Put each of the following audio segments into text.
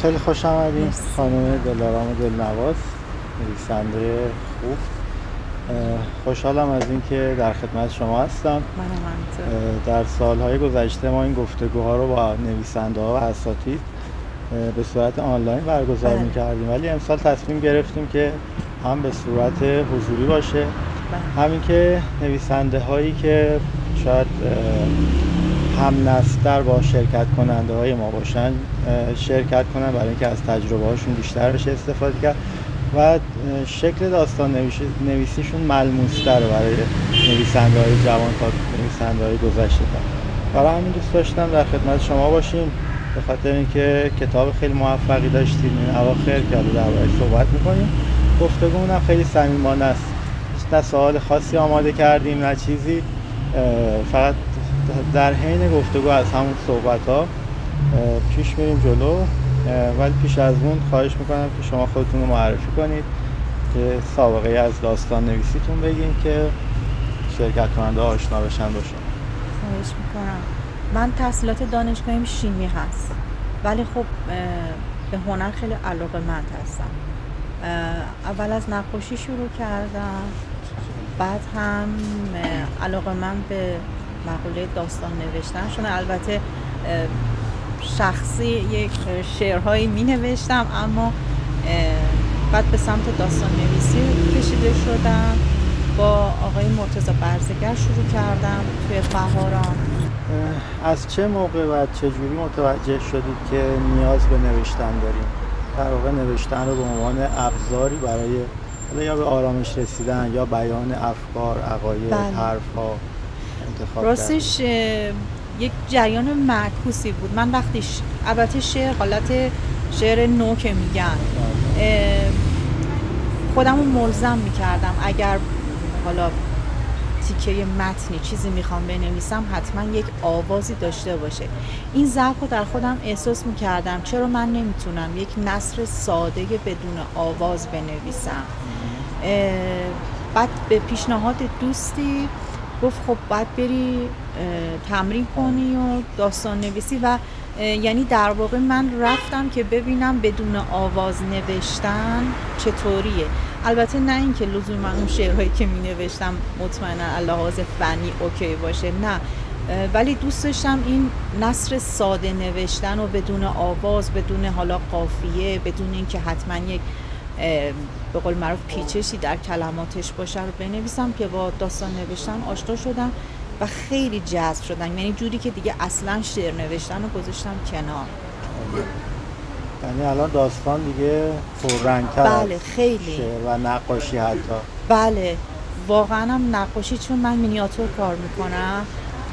خیلی خوش آمدین مرسی. خانم دلارام دلنواز، نویسنده خوب. خوشحالم از اینکه در خدمت شما هستم. منم همینطور. در سالهای گذشته ما این گفتگوها رو با نویسنده ها و اساتید به صورت آنلاین برگزار بله. می‌کردیم، ولی امسال تصمیم گرفتیم که هم به صورت حضوری باشه، بله. همین که نویسنده هایی که شاید هم نسل‌تر با شرکت کننده های ما باشن شرکت کنن، برای اینکه از تجربه هاشون بیشتر بشه استفاده کرد و شکل داستان نویسیشون ملموس‌تره برای نویسنده های جوان تا نویسنده های گذشته. برای همین دوست داشتم در خدمت شما باشیم، به خاطر اینکه کتاب خیلی موفقی داشتیم این اواخر که حالا درباره‌اش صحبت می‌کنیم. گفتگومون هم خیلی صمیمانه است، نه سوال خاصی آماده کردیم نه چیزی، فقط در حین گفتگو از همون صحبت‌ها پیش میریم جلو. ولی پیش از اون خواهش میکنم که شما خودتون رو معرفی کنید، که سابقه از داستان نویسیتون بگین که شرکت کننده آشنا بشن با شما. خواهش میکنم. من تحصیلات دانشگاهیم شیمی هست، ولی خب به هنر خیلی علاقه‌مند هستم. اول از نقاشی شروع کردم، بعد هم علاقه‌مند به مقوله داستان نوشتن شدم. البته شخصی یک شعرهایی می نوشتم، اما بعد به سمت داستان نویسی کشیده شدم. با آقای مرتضی برزگر شروع کردم توی بهاران. از چه موقع و چجوری متوجه شدید که نیاز به نوشتن داریم؟ در واقع نوشتن رو به عنوان ابزاری برای یا به آرامش رسیدن یا بیان افکار، عقاید، بله. حرف‌ها انتخاب راستش یک جریان معکوسی بود. من وقتی البته شعر حالت شعر نو که میگن خودم رو ملزم میکردم اگر حالا تیکه متنی چیزی میخوام بنویسم حتما یک آوازی داشته باشه. این ضعف رو در خودم احساس میکردم، چرا من نمیتونم یک نثر ساده بدون آواز بنویسم. بعد به پیشنهاد دوستی گفت خب باید بری تمرین کنی و داستان نویسی و یعنی در واقع من رفتم که ببینم بدون آواز نوشتن چطوریه. البته نه اینکه لزوما اون شعرهایی که می نوشتم مطمئنا لحاظ فنی اوکی باشه، نه، ولی دوست داشتم این نثر ساده نوشتن و بدون آواز، بدون حالا قافیه، بدون اینکه حتما یک به قول معروف پیچشی در کلماتش باشه رو بنویسم، که با داستان نوشتن آشنا شدم و خیلی جذب شدم. یعنی جوری که دیگه اصلا شعر نوشتن رو گذاشتم کنار. یعنی الان داستان دیگه پررنگ‌تر بله، از خیلی شعر و نقاشی حتی. بله، واقعا هم نقاشی، چون من مینیاتور کار میکنم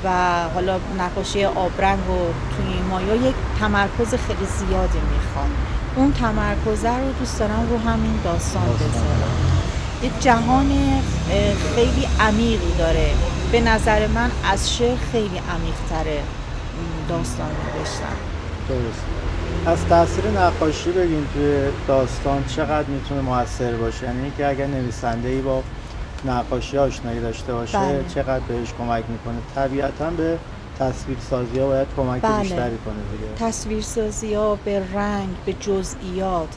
و حالا نقاشی آبرنگ و توی مایا یک تمرکز خیلی زیادی میخواد. اون تمرکزه رو دوست دارم رو همین داستان بذارم. یک جهان خیلی عمیقی داره. به نظر من از شعر خیلی عمیق‌تره داستان نوشتن. درست. از تاثیر نقاشی بگین توی داستان چقدر میتونه موثر باشه؟ یعنی که اگر نویسنده‌ای با نقاشی آشنایی داشته باشه بله. چقدر بهش کمک میکنه؟ طبیعتاً به تصویرسازی‌ها باید کمک بله. بیشتری کنه دیگه. تصویرسازی‌ها، به رنگ، به جزئیات.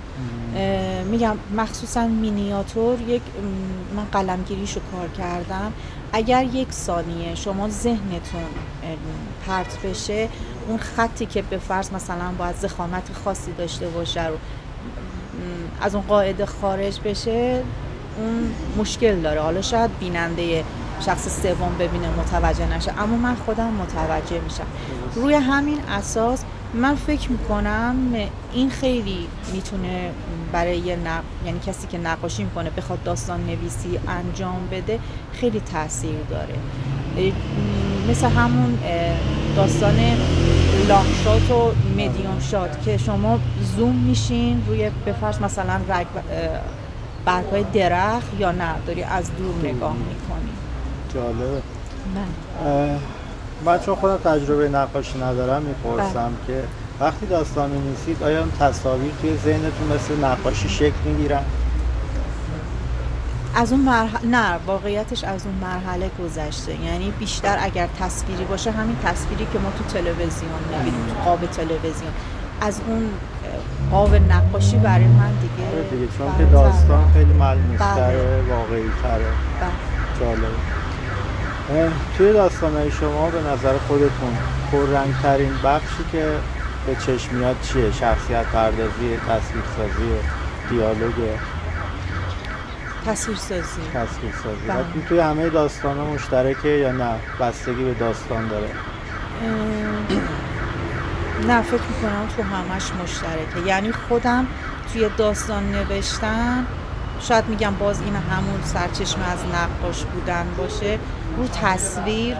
میگم مخصوصا مینیاتور من قلمگیریشو کار کردم. اگر یک ثانیه شما ذهنتون پرت بشه، اون خطی که به فرض مثلا باید ضخامت خاصی داشته باشه رو از اون قاعده خارج بشه، اون مشکل داره. حالا شاید بیننده شخص سوم ببینه متوجه نشه، اما من خودم متوجه میشم. روی همین اساس من فکر میکنم این خیلی میتونه برای یعنی کسی که نقاشی میکنه بخواد داستان نویسی انجام بده خیلی تاثیر داره. مثل همون داستان لانگ شات و میدیوم شات که شما زوم میشین روی به فرض مثلا برگ‌های درخت یا نه داری از دور نگاه میکنی. جالبه. نه. من چون خودم تجربه نقاشی ندارم میپرسم که وقتی داستان می‌نویسید آیا تصاویر توی ذهنتون مثل نقاشی شکل میگیرن؟ از اون مرحله نه، واقعیتش از اون مرحله گذشته. یعنی بیشتر اگر تصویری باشه همین تصویری که ما تو تلویزیون می‌بینیم، تو قاب تلویزیون، از اون قاب نقاشی برای من دیگه آره دیگه، چون که براتر. داستان خیلی ملموس‌تره، بله. واقعی‌تره، بله. جالب. توی داستان‌های شما به نظر خودتون پررنگ‌ترین بخشی که به چشم میاد چیه؟ شخصیت پردازی، تصویرسازی، دیالوگ؟ تصویرسازی. تصویرسازی. بله. توی همه داستان‌ها مشترکه یا نه بستگی به داستان داره؟ نه، فکر میکنم تو همش مشترکه. یعنی خودم توی داستان نوشتن شاید میگم باز این همون سرچشمه از نقاش بودن باشه، رو تصویر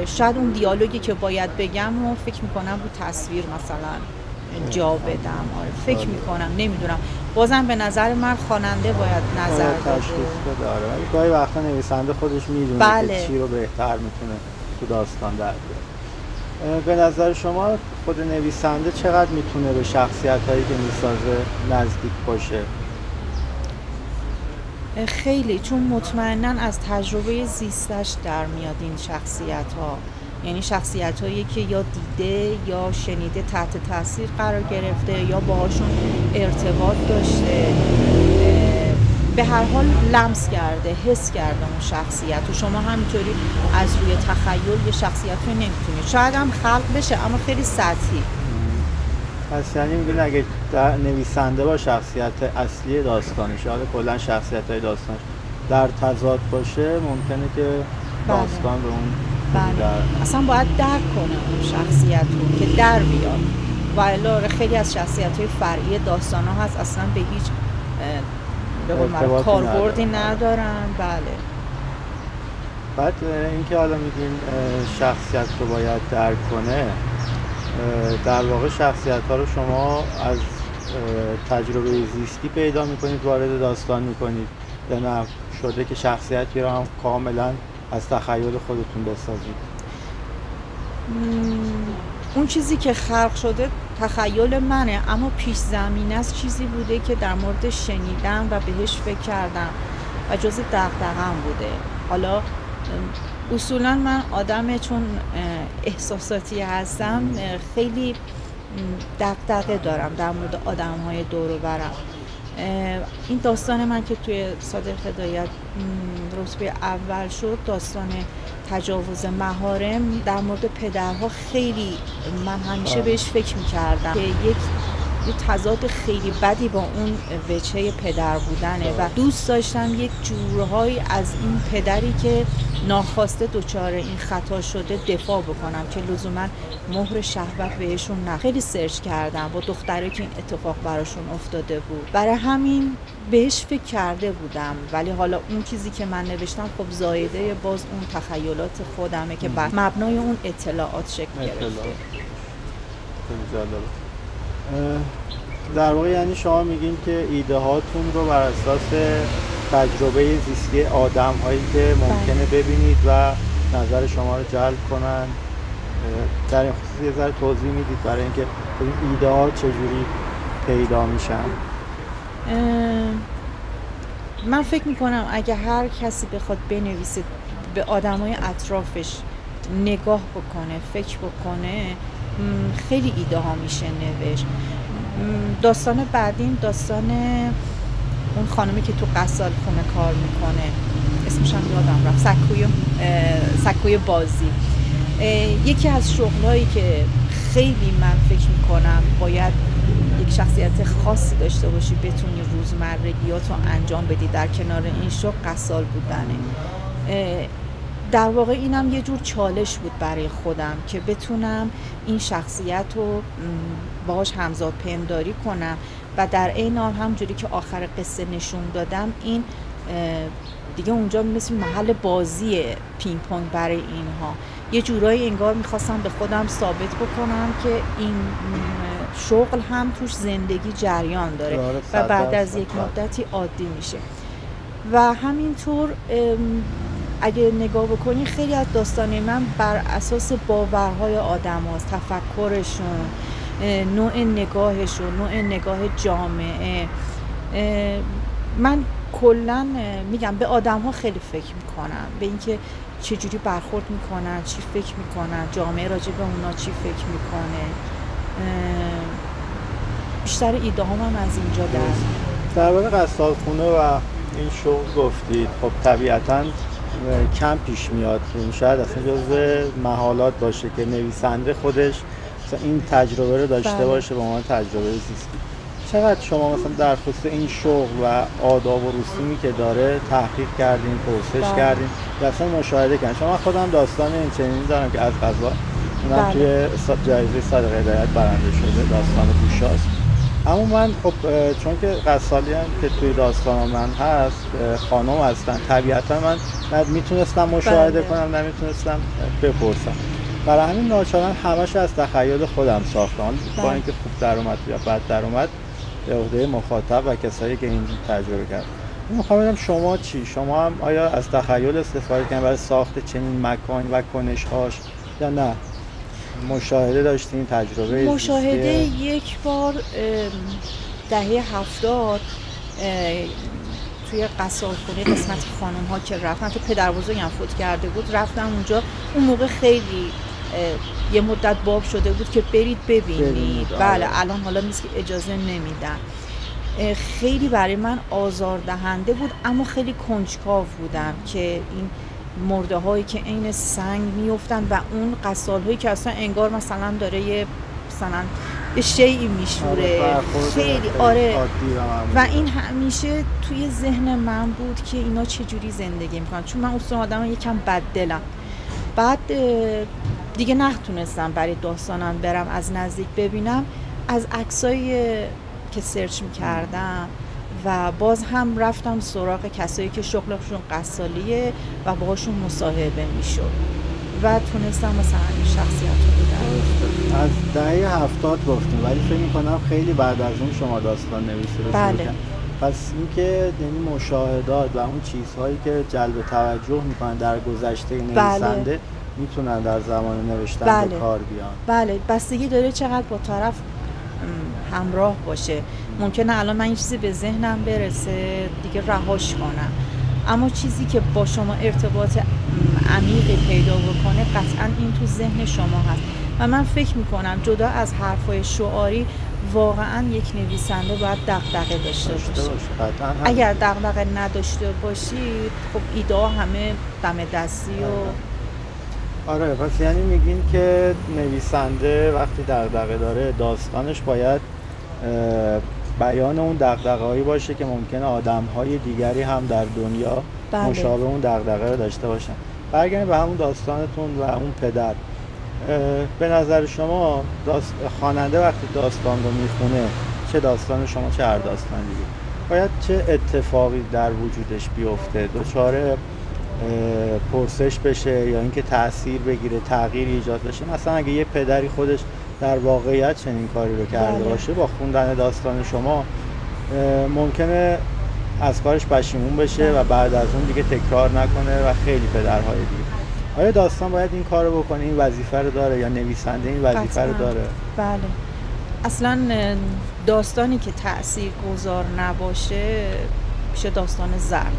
شاید اون دیالوگی که باید بگم و فکر میکنم رو تصویر مثلا جا بدم. آره فکر میکنم، نمیدونم، بازم به نظر من خواننده باید نظر بده. تشخیص بده. آره ولی گاهی وقتا نویسنده خودش میدونه بله. که چی رو بهتر میتونه تو داستان در بیاره. به نظر شما خود نویسنده چقدر میتونه به شخصیت‌هایی که میسازه نزدیک باشه؟ خیلی، چون مطمئناً از تجربه زیستش در میاد این شخصیت‌ها. یعنی شخصیت‌هایی که یا دیده یا شنیده تحت تاثیر قرار گرفته یا باهاشون ارتباط داشته، به هر حال لمس کرده، حس کرده اون شخصیت و شما همینطوری از روی تخیل یه شخصیت رو نمیتونید. شاید هم خلق بشه اما خیلی سطحی. پس یعنی میگین اگه نویسنده با شخصیت اصلی داستانش، حالا کلا شخصیت‌های داستانش در تضاد باشه ممکنه که داستان به اون اصلا باید درک کنه اون شخصیت رو که در بیاد. و الا خیلی از شخصیت‌های فرعی داستان‌ها هست اصلا به هیچ به قول معروف کاربردی ندارن. بله. بعد اینکه حالا میگین شخصیت رو باید درک کنه، در واقع شخصیت‌ها رو شما از تجربه زیستی پیدا می‌کنید وارد داستان می‌کنید یا نه شده که شخصیتی رو هم کاملا از تخیل خودتون بسازید؟ اون چیزی که خلق شده تخیل منه، اما پیش زمینه از چیزی بوده که در مورد شنیدم و بهش فکر کردم و جز دغدغه‌ام بوده. حالا اصولا من چون احساساتی هستم خیلی دغدغه دارم در مورد آدم‌های دور و برم. این داستان من که توی صادق هدایت رتبه اول شد، داستان تجاوز محارم در مورد پدرها، خیلی من همیشه بهش فکر می‌کردم که یه تضاد خیلی بدی با اون وجهه پدر بودنه و دوست داشتم یک جورهایی از این پدری که ناخواسته دچار این خطا شده دفاع بکنم که لزوما مهر شهوت بهشون نه. خیلی سرچ کردم با دخترایی که این اتفاق براشون افتاده بود، برای همین بهش فکر کرده بودم. ولی حالا اون چیزی که من نوشتم خب زایده باز اون تخیلات خودمه که بر مبنای اون اطلاعات شکل گرفته. در واقع یعنی شما میگین که ایده هاتون رو بر اساس تجربه زیستی آدم هایی که ممکنه ببینید و نظر شما رو جلب کنن، در این خصوص یه ذره توضیح میدید برای اینکه این ایده ها چجوری پیدا میشن؟ من فکر میکنم اگه هر کسی بخواد بنویسه به آدمای اطرافش نگاه بکنه، فکر بکنه، خیلی ایده ها میشه نوشت. داستان بعدیم داستان اون خانمی که تو غسال خونه کار میکنه، اسمش هم یادم رفت، سکوی بازی. یکی از شغلایی که خیلی من فکر میکنم باید یک شخصیت خاصی داشته باشی بتونی روزمرگیات رو انجام بدی در کنار این شغل، غسال بودنه. در واقع اینم یه جور چالش بود برای خودم که بتونم این شخصیت رو باهاش همزاد پنداری کنم و در عین حال همونجوری که آخر قصه نشون دادم این دیگه اونجا مثل محل بازی پینگ پونگ برای اینها. یه جورایی انگار میخواستم به خودم ثابت بکنم که این شغل هم توش زندگی جریان داره و بعد از یک مدتی عادی میشه. و همینطور اگه نگاه بکنی خیلی از داستان من بر اساس باورهای آدم هاست، تفکرشون، نوع نگاهشون، نوع نگاه جامعه. من کلن میگم به آدم ها خیلی فکر میکنم، به اینکه چجوری برخورد میکنن، چی فکر میکنن، جامعه راجع به اونا چی فکر میکنه. بیشتر ایده هم از اینجا در واقع قصالخونه و این شغل گفتید، خب طبیعتاً کم پیش میاد، شاید اصلا جزو محالات باشه که نویسنده خودش مثلا این تجربه رو داشته باشه به عنوان تجربه زیستی. چقدر شما مثلا در خصوص این شغل و آداب و رسومی که داره تحقیق کردین، پرسش کردین یا اصلا مشاهده کردین؟ شما خودم داستان این چنینی دارم که از قضا اونم توی جایزه صادق هدایت برنده شده، داستان بوشاست. اما من خب چون که قصالی هم که توی داستان من هست خانم هستن، طبیعتا من میتونستم مشاهده کنم نمیتونستم بپرسم، برای همین ناچارن همش از تخیل خودم ساختم با اینکه خوب در اومد یا بد در اومد به عهده مخاطب و کسایی که این تجربه کردن. میخوام ببینم شما چی؟ شما هم آیا از تخیل استفاده کردین برای ساخت چنین مکان و کنش‌هاش یا نه مشاهده داشتین، تجربه مشاهده یک بار دهه 70 توی قصالخونه قسمت خانم ها که رفتن، تو پدر بزرگم فوت کرده بود، رفتم اونجا. اون موقع خیلی یه مدت باب شده بود که برید ببینید. بله الان حالا نیست که اجازه نمیدن. خیلی برای من آزاردهنده بود، اما خیلی کنجکاو بودم که این مرده هایی که عین سنگ میافتن و اون قصال هایی که اصلا انگار مثلا داره یه شیئی میشوره، خیلی و این همیشه توی ذهن من بود که اینا چجوری زندگی میکنن، چون من اصلا آدم یکم بددلم. بعد دیگه نتونستم برای داستانم برم از نزدیک ببینم، از عکسایی که سرچ میکردم و باز هم رفتم سراغ کسایی که شغلشون قصالیه و باهاشون مصاحبه میشد و تونستم مثلا این شخصیت رو بدم. از دهه 70 گفتیم، ولی فکر میکنم خیلی بعد از اون شما داستان نویسی رو شروع کردید. پس اینکه یعنی مشاهدات و اون چیزهایی که جلب توجه میکنن در گذشته نویسنده میتونن در زمان نوشتن به کار بیان. بله، بستگی داره چقدر با طرف همراه باشه. ممکنه الان من این چیزی به ذهنم برسه دیگه رهاش کنم، اما چیزی که با شما ارتباط عمیقی پیدا بکنه قطعا این تو ذهن شما هست و من فکر میکنم جدا از حرفای شعاری واقعا یک نویسنده باید دغدغه داشته باشه. اگر دغدغه نداشته باشید خب ایده همه دم دستی و آره. پس یعنی میگین که نویسنده وقتی دغدغه داره داستانش باید بیان اون دغدغه‌هایی باشه که ممکنه آدم‌های دیگری هم در دنیا مشابه اون دغدغه رو داشته باشن. برگردیم به همون داستانتون و اون پدر. به نظر شما خواننده وقتی داستان رو میخونه، چه داستان شما چه هر داستان دیگه، باید چه اتفاقی در وجودش بیفته؟ دچار پرسش بشه یا اینکه تأثیر بگیره، تغییر ایجاد بشه؟ مثلا اگه یه پدری خودش در واقعیت چنین کاری رو کرده باشه، با خوندن داستان شما ممکنه از کارش پشیمون بشه و بعد از اون دیگه تکرار نکنه و خیلی پدرهای دیگه. آیا داستان باید این کار رو بکنه، این وظیفه رو داره، یا نویسنده این وظیفه رو داره؟ بله، اصلا داستانی که تأثیر گذار نباشه میشه داستان زرد.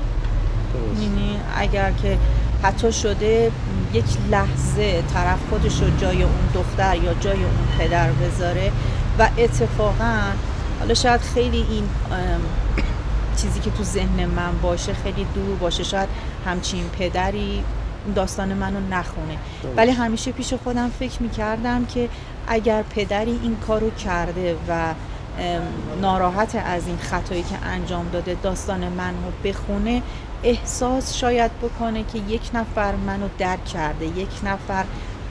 یعنی اگر که حتی شده یک لحظه طرف خودش رو جای اون دختر یا جای اون پدر بذاره و اتفاقا حالا شاید خیلی این چیزی که تو ذهن من باشه خیلی دور باشه، شاید همچین پدری داستان منو نخونه، ولی همیشه پیش خودم فکر میکردم که اگر پدری این کارو کرده و ناراحت از این خطایی که انجام داده داستان منو بخونه، احساس شاید بکنه که یک نفر منو درک کرده، یک نفر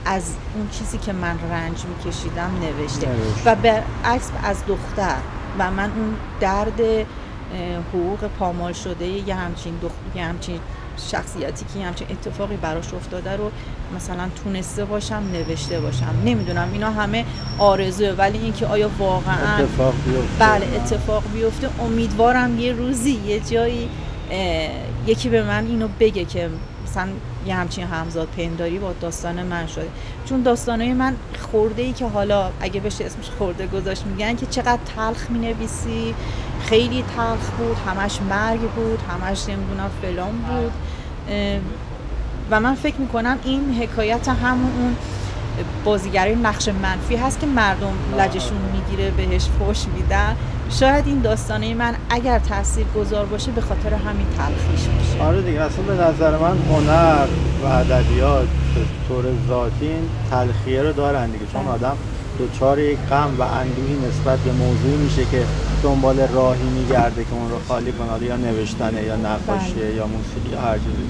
از اون چیزی که من رنج میکشیدم نوشته و برعکس از دختر و من اون درد حقوق پامال شده یه همچین شخصیتی که همچین اتفاقی براش افتاده رو مثلا تونسته باشم نوشته باشم. نمیدونم اینا همه آرزوه، ولی اینکه آیا واقعا اتفاق بیفته؟ بله اتفاق بیفته. امیدوارم یه روزی یه جایی یکی به من اینو بگه که مثلا یه همچین همزاد پنداری با داستان من شده، چون داستانای من خورده‌ای که حالا اگه بشه اسمش خورده گذاشت میگن که چقدر تلخ مینویسی، خیلی تلخ بود، همش مرگ بود، همش نمیدونم فلان بود و من فکر میکنم این حکایت همون اون بازیگری نقش منفی هست که مردم لجشون میگیره بهش فحش میدن. شاید این داستانه من اگر تاثیرگذار باشه به خاطر همین تلخیش باشه. آره دیگه، اصلا به نظر من هنر و ادبیات به طور ذاتی این تلخیه رو دارن دیگه، چون آدم دچار یک غم و اندوهی نسبت به موضوعی میشه که دنبال راهی میگرده که اون رو خالی کنه، یا نوشتنه یا نقاشیه یا موسیقی یا هر چیزی.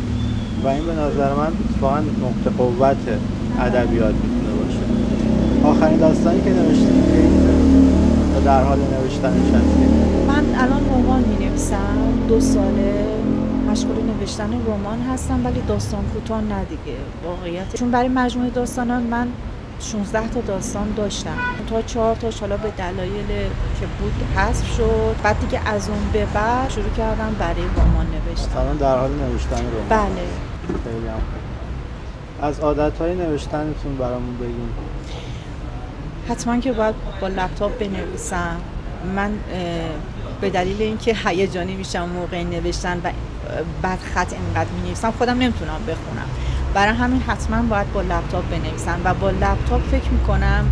و این به نظر من واقعا نقطه قوت ادبیات میتونه باشه. آخرین داستانی که نوشتید یا در حال نوشتنش هستید؟ من الان رمان می‌نویسم، 2 ساله مشغول نوشتن رمان هستم، ولی داستان کوتاه نه دیگه واقعیت، چون برای مجموعه داستانان من 16 تا داستان داشتم، تا 4 تاش حالا به دلایل که بود حذف شد، بعد دیگه از اون به بعد شروع کردم برای رمان نوشتن. مثلا در حال نوشتن رمان؟ بله. خیلی هم از عادت‌های نوشتنتون برامون بگین. حتما که باید با لپتاپ بنویسم. من به دلیل اینکه هیجانی میشم موقع نوشتن و بعد خط اینقدر می‌نویسم خودم نمیتونم بخونم، برای همین حتما باید با لپتاپ بنویسم و با لپتاپ فکر میکنم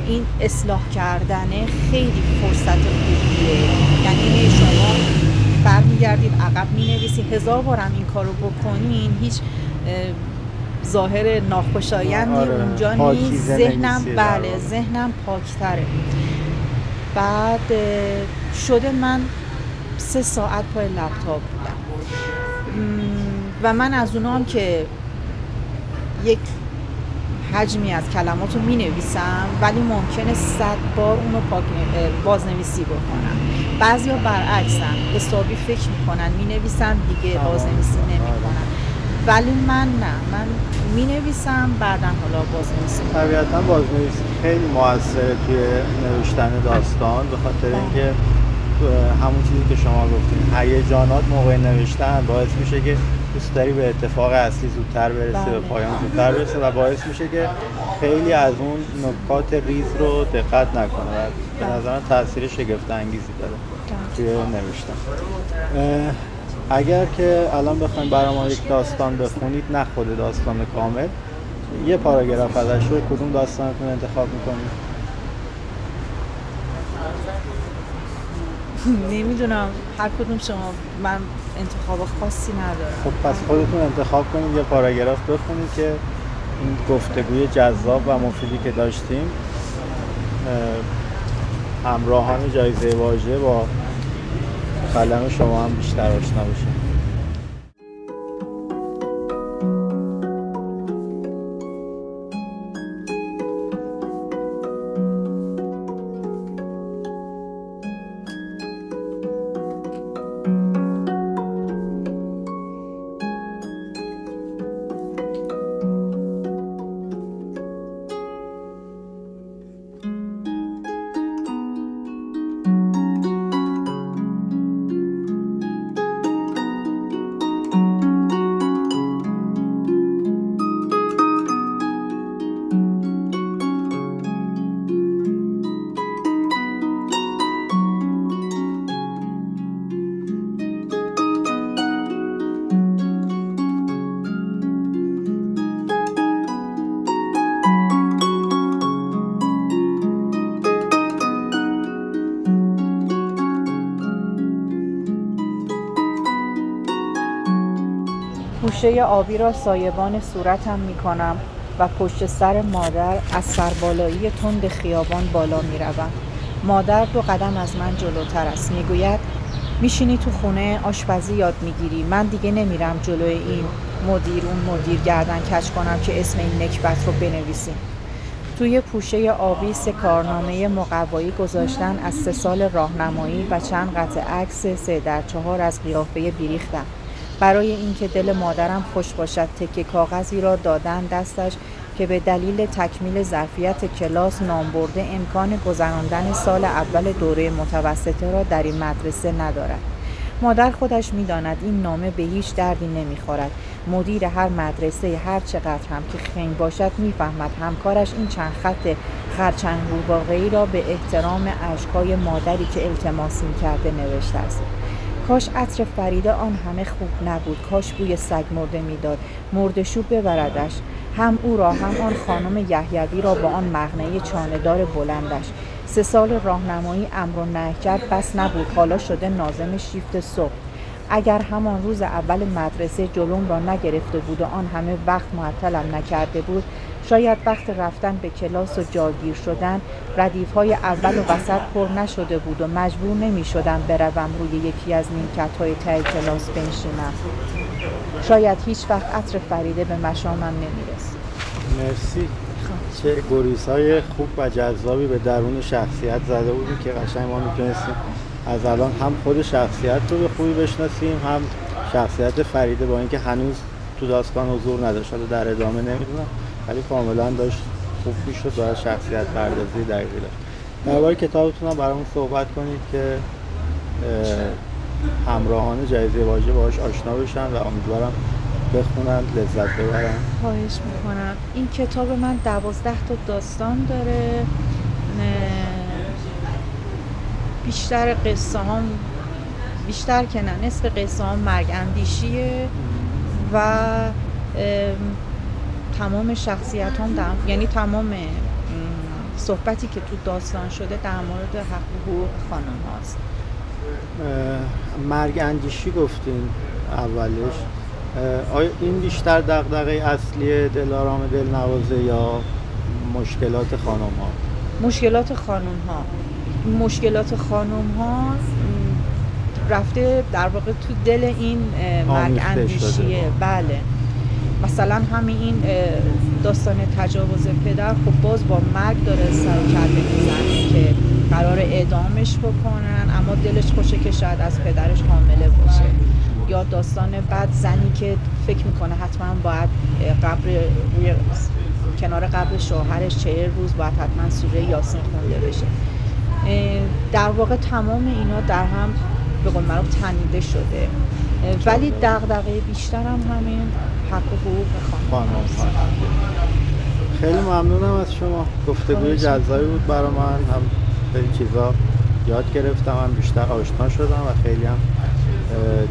این اصلاح کردنه خیلی فرصت خوبیه. یعنی شما برمیگردید عقب مینویسید، 1000 بارم این کارو بکنین هیچ ظاهر ناخوشایندی اونجا نیست. ذهنم بله ذهنم پاکتره. بعد شده من 3 ساعت پای لپتاپ بودم و من از اونام که یک حجمی از کلمات رو می نویسم ولی ممکنه 100 بار اونو بازنویسی بکنم. بعضیا برعکسن، حسابی فکر میکنن می نویسن دیگه بازنویسی نمی کنن، ولی من نه، من می نویسم بعداً حالا بازنویسی میکنم. طبیعتاً بازنویسی خیلی موثره توی نوشتن داستان، به خاطر اینکه همون چیزی که شما گفتین، هیجانات موقع نوشتن باعث میشه که دوست داری به اتفاق اصلی زودتر برسه، به پایان زودتر برسه و باعث میشه که خیلی از اون نکات ریز رو دقت نکنه و به نظر من تاثیر شگفت انگیزی داره توی نوشتن. اگر که الان بخواید برای ما یک داستان بخونید، نه خود داستان کامل، یه پاراگراف ازش رو، کدوم داستانتون انتخاب میکنید؟ نمیدونم، هر کدوم شما، من انتخاب خاصی ندارم. خب پس خودتون انتخاب کنید یه پاراگراف بخونید که این گفتگوی جذاب و مفیدی که داشتیم همراهان جایزه واژه با قلم شما هم بیشتر آشنا بشه. گوشه آبی را سایبان صورتم می کنم و پشت سر مادر از سربالایی تند خیابان بالا می روم. مادر 2 قدم از من جلوتر است. می گوید میشینی تو خونه آشپزی یاد می گیری. من دیگه نمیرم جلوی این مدیر اون مدیر گردن کج کنم که اسم این نکبت رو بنویسیم. توی پوشه آبی 3 کارنامه مقوایی گذاشتن از 3 سال راهنمایی و چند قطعه عکس 3x4 از قیافه بیریختم. برای اینکه دل مادرم خوش باشد تکه کاغذی را دادن دستش که به دلیل تکمیل ظرفیت کلاس نام برده امکان گذراندن سال اول دوره متوسطه را در این مدرسه ندارد. مادر خودش می‌داند این نامه به هیچ دردی نمی‌خورد. مدیر هر مدرسه هر چقدر هم که خنگ باشد می‌فهمد همکارش این چند خط خرچنگ واقعی را به احترام اشک‌های مادری که التماس می‌کرده نوشته است. کاش عطر فریده آن همه خوب نبود، کاش بوی سگ مرده میداد، مرده‌شو ببردش، هم او را هم آن خانم یحیوی را با آن مقنعه چانه‌دار بلندش. 3 سال راهنمایی امر و نهی کرد بس نبود، حالا شده ناظم شیفت صبح. اگر همان روز اول مدرسه جلوم را نگرفته بود و آن همه وقت معطلم نکرده بود، شاید وقت رفتن به کلاس و جاگیر شدن ردیف‌های اول و وسط پر نشده بود و مجبور نمی‌شدم بروم روی یکی از نیمکت‌های ته کلاس بنشینم. شاید هیچ وقت عطر فریده به مشامم نمی‌رسید. مرسی. چه گریزهای خوب و جذابی به درون شخصیت زده بودیم که قشنگ ما میتونستیم از الان هم خود شخصیت رو به خوبی بشناسیم، هم شخصیت فریده، با اینکه هنوز تو داستان حضور نداشت، حالا در ادامه نمیدونم، ولی کاملا داشت خوب میشد و شخصیت پردازی دقیقی داشت. درباره کتابتون هم برامون صحبت کنید که همراهان جایزه واژه باهاش آشنا بشن و امیدوارم بخونن، لذت ببرن. خواهش میکنم. این کتاب من 12 تا داستان داره. بیشتر قصه هم، بیشتر که نه، نصف قصه هم مرگ اندیشیه و تمام شخصیت هم یعنی تمام صحبتی که تو داستان شده در مورد حق و حقوق خانم هاست. مرگ اندیشی گفتین اولش، آیا این بیشتر دغدغه اصلی دلارام دلنوازه یا مشکلات خانم ها؟ مشکلات خانم ها رفته در واقع تو دل این مرگ اندیشیه. بله، مثلا همین این داستان تجاوز پدر خب باز با مرگ داره سر کله میزنه که قرار اعدامش بکنن، اما دلش خوشه که شاید از پدرش حامله باشه. یا داستان بعد زنی که فکر میکنه حتما باید کنار قبر شوهرش 40 روز باید حتما سوره یاسین خونده بشه. در واقع تمام اینا در هم به قول معروف تنیده شده، ولی دغدغه بیشترم همین حق و حقوق خانم هست. خیلی ممنونم از شما، گفتگوی جذابی بود برای من، هم خیلی چیزا یاد گرفتم، هم بیشتر آشنا شدم و خیلی هم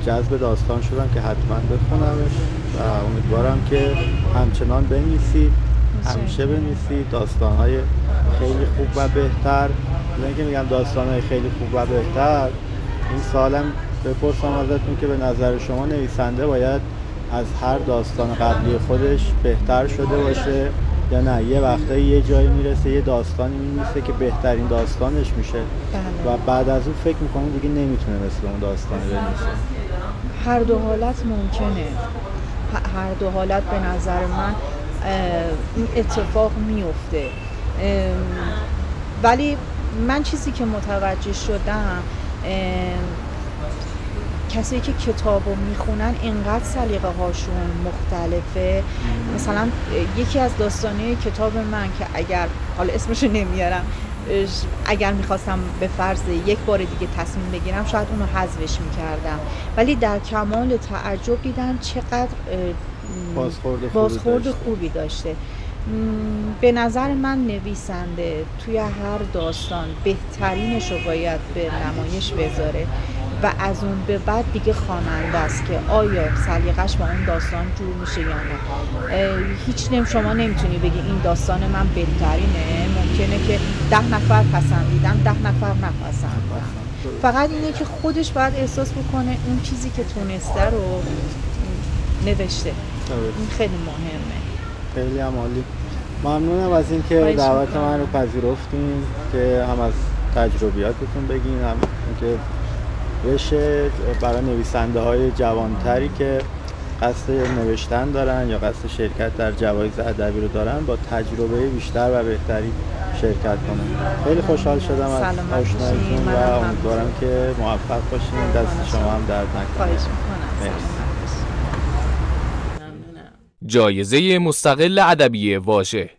جذب داستان شدم که حتما بخونمش و امیدوارم که همچنان بنویسید، همیشه بنویسید داستان‌های خیلی خوب و بهتر. من که میگم داستان‌های خیلی خوب و بهتر، این سالم بپرسم ازتون که به نظر شما نویسنده باید از هر داستان قبلی خودش بهتر شده باشه یا نه یه وقتایی یه جایی میرسه یه داستانی می‌نویسه که بهترین داستانش میشه و بعد از اون فکر می‌کنه دیگه نمیتونه مثل اون داستانی بنویسه؟ هر دو حالت ممکنه، هر دو حالت به نظر من این اتفاق میفته، ولی من چیزی که متوجه شدم کسایی که کتابو میخونن اینقدر سلیقه هاشون مختلفه. مثلا یکی از داستانه کتاب من که اگر حالا اسمشو نمیارم، اگر میخواستم به فرض یک بار دیگه تصمیم بگیرم شاید اونو حذفش میکردم، ولی در کمال تعجب دیدم چقدر بازخورد خوبی داشته. به نظر من نویسنده توی هر داستان بهترینش رو باید به نمایش بذاره و از اون به بعد دیگه خواننده است که آیا سلیقش با اون داستان جور میشه یا نه. شما نمیتونی بگی این داستان من بهترینه، ممکنه که 10 نفر پسندیدن 10 نفر نپسندن، فقط اینه که خودش باید احساس بکنه اون چیزی که تونسته رو نوشته. این خیلی مهمه. خیلی هم عالی. ممنونم از اینکه دعوت من رو پذیرفتین که هم از تجربیاتتون بگین، هم اینکه بشه برای نویسنده های جوانتری که قصد نوشتن دارن یا قصد شرکت در جوایز ادبی رو دارن با تجربه بیشتر و بهتری شرکت کنن. خیلی خوشحال شدم از آشناییتون و امیدوارم که موفق باشین، دست شما هم درد نکنه. خواهش می‌کنم. جایزه مستقل ادبی واژه